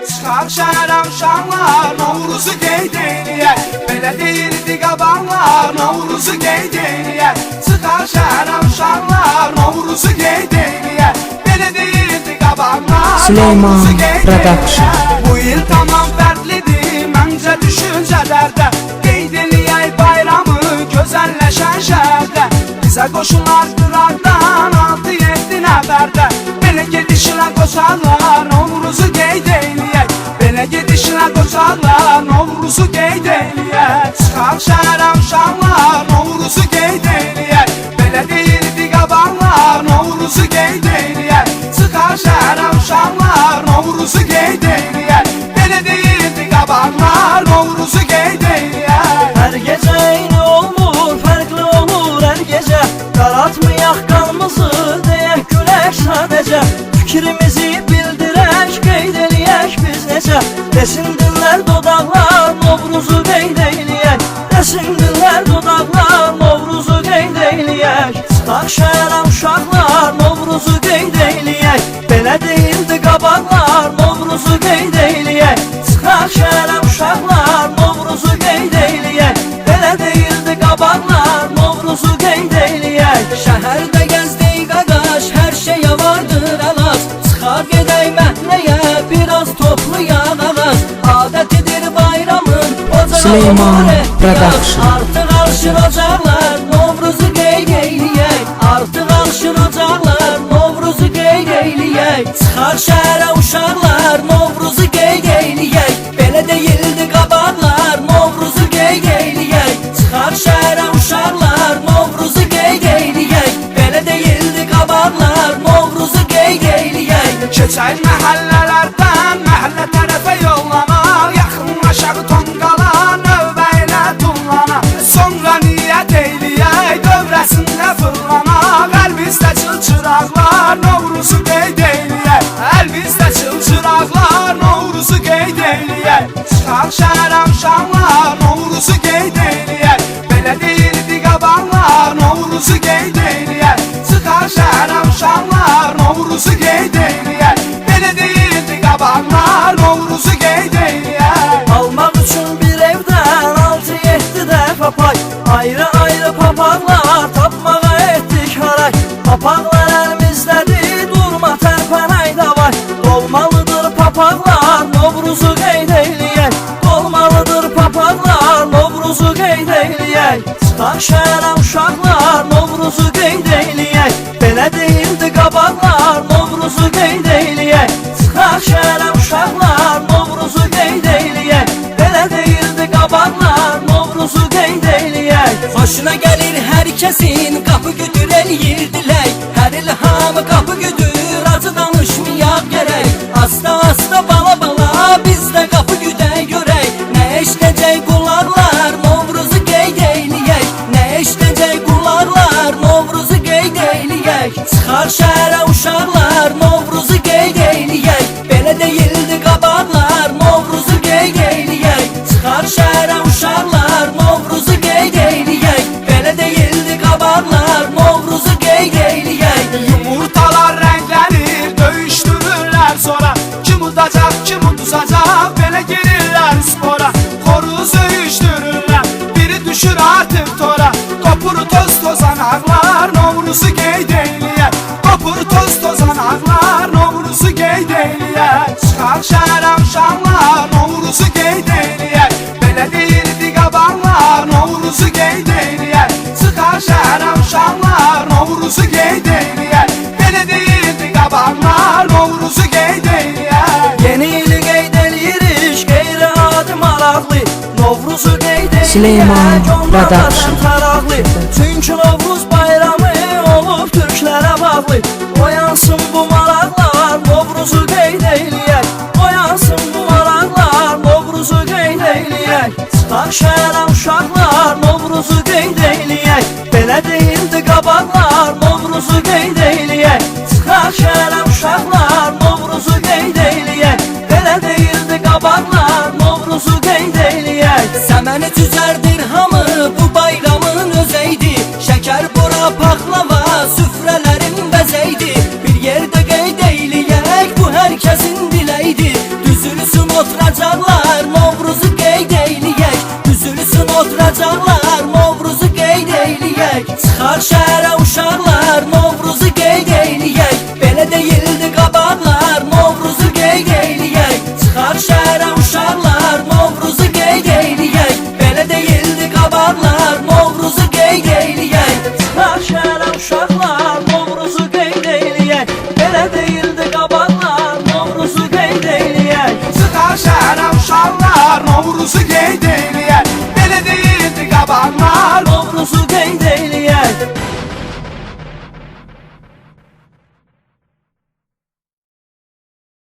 Çıxar şəhərə uşaqlar, Novruzu qeyd eləyək. Belə deyirdi qabanlar, Novruzu qeyd eləyək. Çıxar şəhərə uşaqlar, Novruzu qeyd eləyək. Belə deyirdi qabanlar, Süleyman Production. Bu il tamam fərqlidir, məncə düşüncələrdə. Qeyd eləyək bayramı, gözəlləşən şəhərdə. Bizə qoşular qıraqdan, 6-7 nəfərdə. Belə gedişlə qoçarlar, Novruzu qeyd eləyək. Belə gedişlə qoçarlar, Novruzu qeyd eləyək. Çıxar şəhərə uşaqlar, Novruzu qeyd eləyək. Belə deyirdi qabanlar, Novruzu qeyd eləyək. Çıxar şəhərə uşaqlar, Novruzu qeyd eləyək. Belə deyirdi qabanlar, Novruzu qeyd eləyək. Hər gecə eyni olmur, fərqli olur hər gecə. Qaratmayaq qanımızı, deyək gülək sadəcə. Fikrimizi bildirək, qeyd eləyək biz necə. Desin dillər dodaqlar, Novruzu qeyd eləyək. Desin dillər dodaqlar, Novruzu qeyd eləyək. Çıxar şəhərə uşaqlar, Novruzu qeyd eləyək. Belə deyildi qabaqlar, Novruzu qeyd eləyək. Çıxar şəhərə uşaqlar, Novruzu qeyd eləyək. Belə deyildi qabaqlar, Novruzu qeyd eləyək. Şəhərdə gəzdik qaqaş, hər şeyə vardır əlac. Çıxar gedək məhləyə, biraz toplayaq ağac. Adətidir bayramın, Süleyman Production. Artıq alışır ocaqlar, Novruzu qeyd eləyək. Artıq alışır ocaqlar, Novruzu qeyd eləyək. Çıxar şəhərə uşaqlar, Novruzu qeyd eləyək. Belə deyildi qabaqlar, Novruzu qeyd eləyək. Çıxar şəhərə uşaqlar, Novruzu qeyd eləyək. Belə deyildi qabaqlar, Novruzu qeyd eləyək. Keçək məhəllələrdən məhəllə tərəfə yollanaq. Yaxınlaşaq tonqala, növbə ilə tullana. Sonra niyyət eləyək, dövrəsində fırlanaq. Əlbizdə çılçıraqlar, Novruzu qeyd eləyək. Əlbizdə çılçıraqlar, Novruzu qeyd eləyək. Çıxar şəhərə uşaqlar, Novruzu qeyd eləyək. Belə deyirdi qabanlar, Novruzu qeyd eləyək. Çıxar şəhərə uşaqlar, Novruzu qeyd eləyək. Belə deyirdi qabanlar, Novruzu qeyd eləyək. Almaq üçün bir evdən 6-7 dəfə pay. Ayrı-ayrı papaqlar tapmağa etdik haray. Papaqlar əlimizdədir, durma tərpənək davay. Dolmalıdır papaqlar, Novruzu qeyd eləyək. Dolmalıdır papaqlar, Novruzu qeyd eləyək. Çıxar şəhərə uşaqlar, Novruzu qeyd eləyək. Belə deyildi qabaqlar, Novruzu qeyd eləyək. Çıxar şəhərə uşaqlar, Novruzu qeyd eləyək. Belə deyildi qabaqlar, Novruzu qeyd eləyək. Xoşuna gəlir hər kəsin, qapı güdür eləyir dilək. Hər il hamı qapı güdür, acı danışmayaq gərək. Asta-asta bala-bala, biz də qapı güdək görək. Nə eşdəcək qulaqlar, Novruzu qeyd eləyək. Nə eşdəcək qulaqlar, Novruzu qeyd eləyək. Çıxar şəhərə uşaqlar, Novruzu qeyd eləyək. Belə deyildi qabaqlar, Novruzu qeyd eləyək. Çıxar şəhərə uşaqlar, Novruzu qeyd eləyək. Belə deyildi qabaqlar, Novruzu qeyd eləyək. Yumurtalar rənglənir, döyüşdürürlər sonra. Kim udacaq, kim udacaq, belə girirlər spora. Xoruz öyüşdürürlər, biri düşür artıq tora. Qopur toz tozanaqlar, Novruzu qeyd eləyək. Qopur toz tozanaqlar, Novruzu qeyd eləyək. Çıxar şəhərə uşaqlar, Novruzu qeyd eləyək. Belə deyirdi qabanlar, Novruzu qeyd eləyək. Çıxar şəhərə uşaqlar, Novruzu qeyd eləyək. Belə deyirdi qabanlar, Novruzu qeyd eləyək. Yeni ili qeyd eləyirik, qeyri-adi maraqlı. Novruzu qeyd eləyək, Süleyman Production. taraqlı. Çünki Novruz bayramı olub türklərə bağlı. Oyansın bu maraqlar, Novruzu qeyd eləyək. Oyansın bu maraqlar, Novruzu qeyd eləyək. Çıxar şəhərə uşaqlar, Novruzu qeyd eləyək. Belə deyildi qabaqlar, Novruzu qeyd eləyək. Çıxar şəhərə uşaqlar, Novruzu qeyd eləyək. Belə deyildi qabaqlar, Novruzu qeyd eləyək. Səməni cücərdir hamı, bu bayramın özəydi. Şəkər, bora, paxlava, süfrələrin bəzəydi. Bir yerdə qeyd eləyək, bu hər kəs şeydi. Düzülsün oturacaklar, Novruzu qeyd eyləyək. Düzülsün oturacaklar, Novruzu qeyd eyləyək. Çıxar şəhərə uşaqlar, Novruzu qeyd eyləyək. Belə deyildi qabaqlar, Novruzu qeyd eyləyək. Çıxar şəhərə uşaqlar, Novruzu qeyd eyləyək. Belə deyildi qabaqlar, Novruzu qeyd eyləyək. Çıxar şəhərə uşaqlar